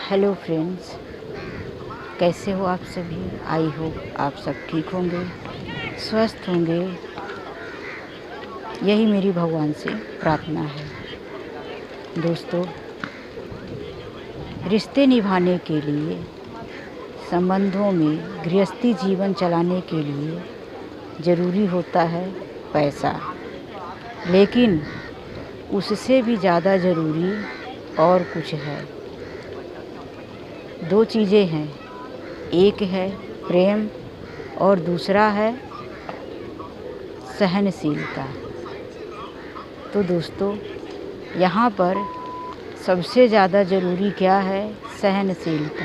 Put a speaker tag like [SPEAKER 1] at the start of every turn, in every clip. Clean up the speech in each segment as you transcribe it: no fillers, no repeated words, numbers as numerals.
[SPEAKER 1] Hello friends, कैसे हो आप सभी। आई होप आप सब ठीक होंगे, स्वस्थ होंगे। यही मेरी भगवान से प्रार्थना है। दोस्तों, रिश्ते निभाने के लिए, संबंधों में गृहस्थी जीवन चलाने के लिए ज़रूरी होता है पैसा, लेकिन उससे भी ज़्यादा ज़रूरी और कुछ है। दो चीज़ें हैं, एक है प्रेम और दूसरा है सहनशीलता। तो दोस्तों, यहाँ पर सबसे ज़्यादा ज़रूरी क्या है? सहनशीलता।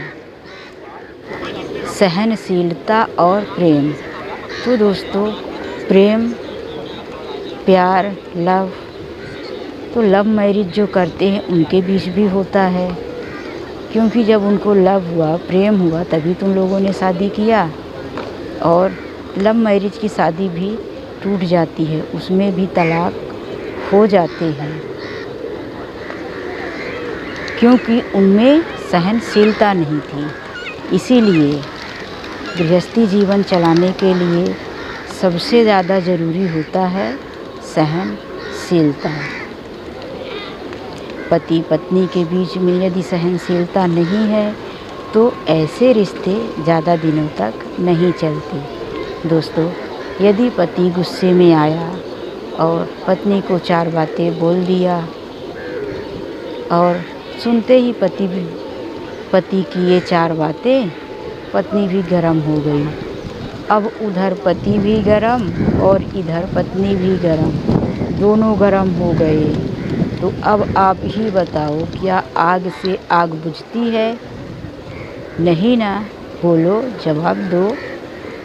[SPEAKER 1] सहनशीलता और प्रेम। तो दोस्तों, प्रेम, प्यार, लव, तो लव मैरिज जो करते हैं उनके बीच भी होता है, क्योंकि जब उनको लव हुआ, प्रेम हुआ, तभी तुम लोगों ने शादी किया। और लव मैरिज की शादी भी टूट जाती है, उसमें भी तलाक हो जाते हैं, क्योंकि उनमें सहनशीलता नहीं थी। इसीलिए गृहस्थी जीवन चलाने के लिए सबसे ज़्यादा ज़रूरी होता है सहनशीलता। पति पत्नी के बीच में यदि सहनशीलता नहीं है तो ऐसे रिश्ते ज़्यादा दिनों तक नहीं चलते। दोस्तों, यदि पति गुस्से में आया और पत्नी को 4 बातें बोल दिया और सुनते ही पति की ये 4 बातें पत्नी भी गर्म हो गई। अब उधर पति भी गर्म और इधर पत्नी भी गर्म, दोनों गर्म हो गए। तो अब आप ही बताओ, क्या आग से आग बुझती है? नहीं ना। बोलो, जवाब दो।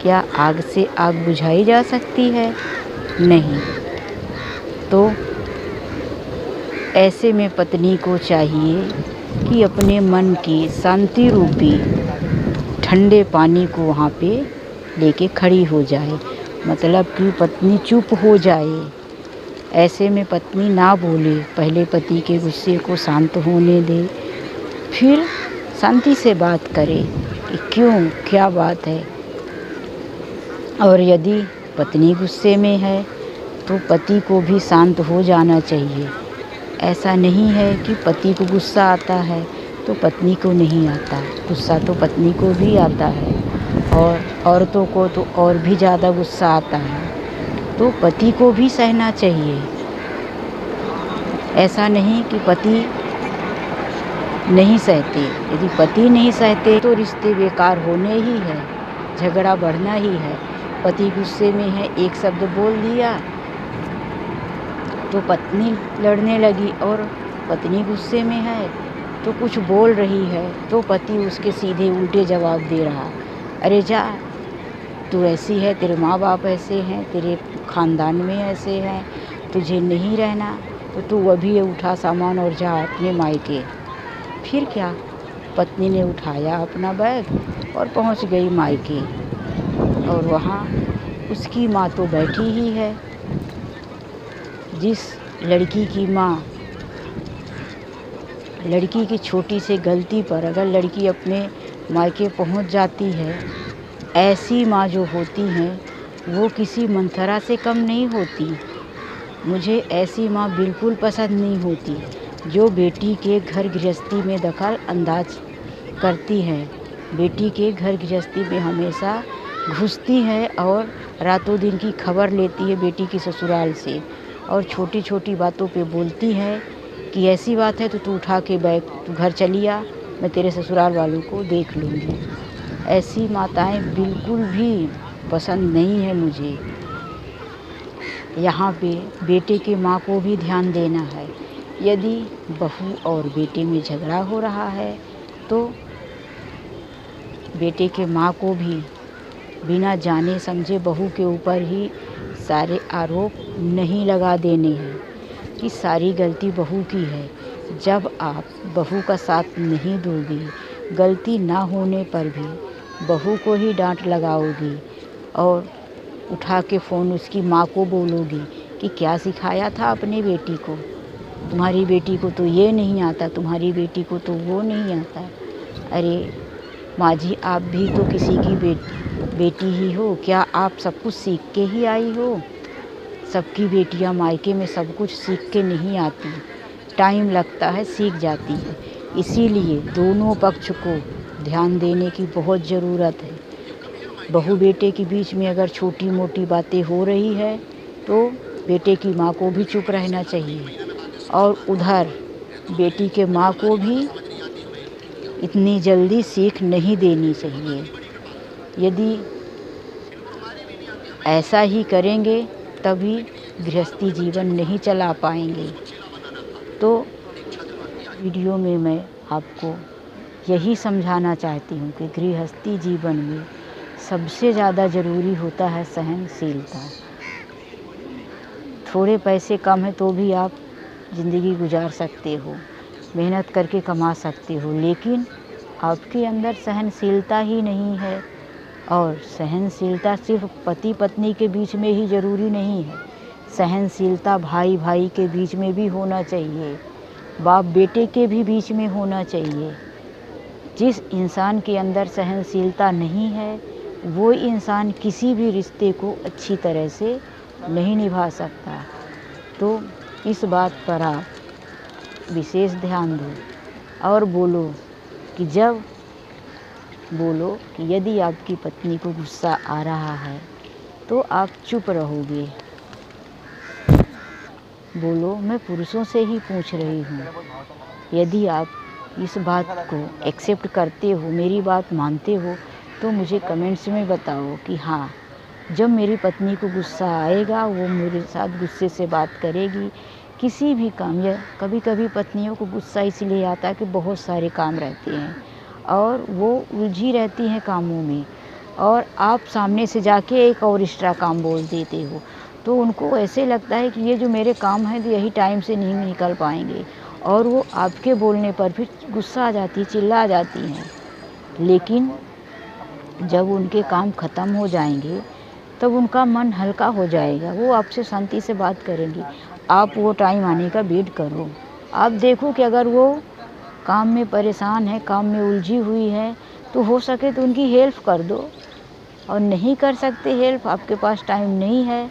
[SPEAKER 1] क्या आग से आग बुझाई जा सकती है? नहीं। तो ऐसे में पत्नी को चाहिए कि अपने मन की शांति रूपी ठंडे पानी को वहाँ पे लेके खड़ी हो जाए, मतलब कि पत्नी चुप हो जाए। ऐसे में पत्नी ना बोले, पहले पति के गुस्से को शांत होने दे, फिर शांति से बात करे कि क्यों, क्या बात है। और यदि पत्नी गुस्से में है तो पति को भी शांत हो जाना चाहिए। ऐसा नहीं है कि पति को गुस्सा आता है तो पत्नी को नहीं आता, गुस्सा तो पत्नी को भी आता है, और औरतों को तो और भी ज़्यादा गुस्सा आता है, तो पति को भी सहना चाहिए। ऐसा नहीं कि पति नहीं सहते। यदि पति नहीं सहते तो रिश्ते बेकार होने ही है, झगड़ा बढ़ना ही है। पति गुस्से में है, एक शब्द बोल दिया तो पत्नी लड़ने लगी, और पत्नी गुस्से में है तो कुछ बोल रही है तो पति उसके सीधे उल्टे जवाब दे रहा। अरे जा, तू ऐसी है, तेरे माँ बाप ऐसे हैं, तेरे ख़ानदान में ऐसे हैं, तुझे नहीं रहना तो तू अभी उठा सामान और जा अपने मायके। फिर क्या, पत्नी ने उठाया अपना बैग और पहुंच गई मायके, और वहाँ उसकी माँ तो बैठी ही है। जिस लड़की की माँ, लड़की की छोटी सी गलती पर अगर लड़की अपने मायके पहुंच जाती है, ऐसी माँ जो होती हैं वो किसी मंथरा से कम नहीं होती। मुझे ऐसी माँ बिल्कुल पसंद नहीं होती जो बेटी के घर गृहस्थी में दखल अंदाज करती है, बेटी के घर गृहस्थी में हमेशा घुसती है और रातों दिन की खबर लेती है बेटी की ससुराल से, और छोटी छोटी बातों पे बोलती है कि ऐसी बात है तो तू उठा के बैग, तू घर चली आ, मैं तेरे ससुराल वालों को देख लूँगी। ऐसी माताएं बिल्कुल भी पसंद नहीं है मुझे। यहाँ पे बेटे के माँ को भी ध्यान देना है। यदि बहू और बेटे में झगड़ा हो रहा है तो बेटे के माँ को भी बिना जाने समझे बहू के ऊपर ही सारे आरोप नहीं लगा देने हैं कि सारी गलती बहू की है। जब आप बहू का साथ नहीं दोगी, गलती ना होने पर भी बहू को ही डांट लगाओगी और उठा के फ़ोन उसकी माँ को बोलोगी कि क्या सिखाया था अपने बेटी को, तुम्हारी बेटी को तो ये नहीं आता, तुम्हारी बेटी को तो वो नहीं आता, अरे माँ जी, आप भी तो किसी की बेटी ही हो, क्या आप सब कुछ सीख के ही आई हो? सबकी बेटियां मायके में सब कुछ सीख के नहीं आती, टाइम लगता है, सीख जाती है। इसीलिए दोनों पक्ष को ध्यान देने की बहुत ज़रूरत है। बहू बेटे के बीच में अगर छोटी मोटी बातें हो रही है तो बेटे की माँ को भी चुप रहना चाहिए, और उधर बेटी के माँ को भी इतनी जल्दी सीख नहीं देनी चाहिए। यदि ऐसा ही करेंगे तभी गृहस्थी जीवन नहीं चला पाएंगे। तो वीडियो में मैं आपको यही समझाना चाहती हूँ कि गृहस्थी जीवन में सबसे ज़्यादा ज़रूरी होता है सहनशीलता। थोड़े पैसे कम है तो भी आप ज़िंदगी गुजार सकते हो, मेहनत करके कमा सकते हो, लेकिन आपके अंदर सहनशीलता ही नहीं है। और सहनशीलता सिर्फ पति पत्नी के बीच में ही ज़रूरी नहीं है, सहनशीलता भाई भाई के बीच में भी होना चाहिए, बाप बेटे के भी बीच में होना चाहिए। जिस इंसान के अंदर सहनशीलता नहीं है वो इंसान किसी भी रिश्ते को अच्छी तरह से नहीं निभा सकता। तो इस बात पर आप विशेष ध्यान दो और बोलो कि यदि आपकी पत्नी को गुस्सा आ रहा है तो आप चुप रहोगे। बोलो, मैं पुरुषों से ही पूछ रही हूँ। यदि आप इस बात को एक्सेप्ट करते हो, मेरी बात मानते हो, तो मुझे कमेंट्स में बताओ कि हाँ, जब मेरी पत्नी को गुस्सा आएगा वो मेरे साथ गुस्से से बात करेगी। किसी भी काम, या कभी कभी पत्नियों को गुस्सा इसलिए आता है कि बहुत सारे काम रहते हैं और वो उलझी रहती हैं कामों में, और आप सामने से जाके एक और एक्स्ट्रा काम बोल देते हो, तो उनको ऐसे लगता है कि ये जो मेरे काम हैं तो यही टाइम से नहीं निकल पाएंगे, और वो आपके बोलने पर फिर गुस्सा आ जाती है, चिल्ला जाती हैं। लेकिन जब उनके काम ख़त्म हो जाएंगे तब उनका मन हल्का हो जाएगा, वो आपसे शांति से बात करेंगी। आप वो टाइम आने का वेट करो। आप देखो कि अगर वो काम में परेशान है, काम में उलझी हुई है, तो हो सके तो उनकी हेल्प कर दो, और नहीं कर सकते हेल्प, आपके पास टाइम नहीं है,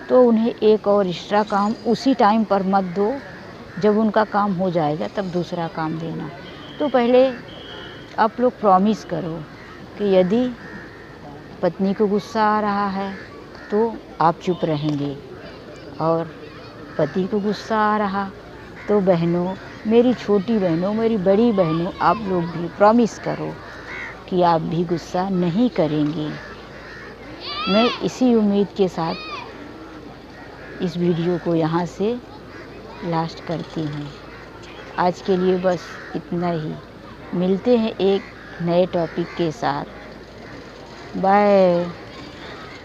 [SPEAKER 1] तो उन्हें एक और एक्स्ट्रा काम उसी टाइम पर मत दो। जब उनका काम हो जाएगा तब दूसरा काम देना। तो पहले आप लोग प्रॉमिस करो कि यदि पत्नी को गुस्सा आ रहा है तो आप चुप रहेंगे, और पति को गुस्सा आ रहा तो बहनों, मेरी छोटी बहनों, मेरी बड़ी बहनों, आप लोग भी प्रॉमिस करो कि आप भी गुस्सा नहीं करेंगे। मैं इसी उम्मीद के साथ इस वीडियो को यहाँ से लास्ट करती हूँ। आज के लिए बस इतना ही। मिलते हैं एक नए टॉपिक के साथ। बाय।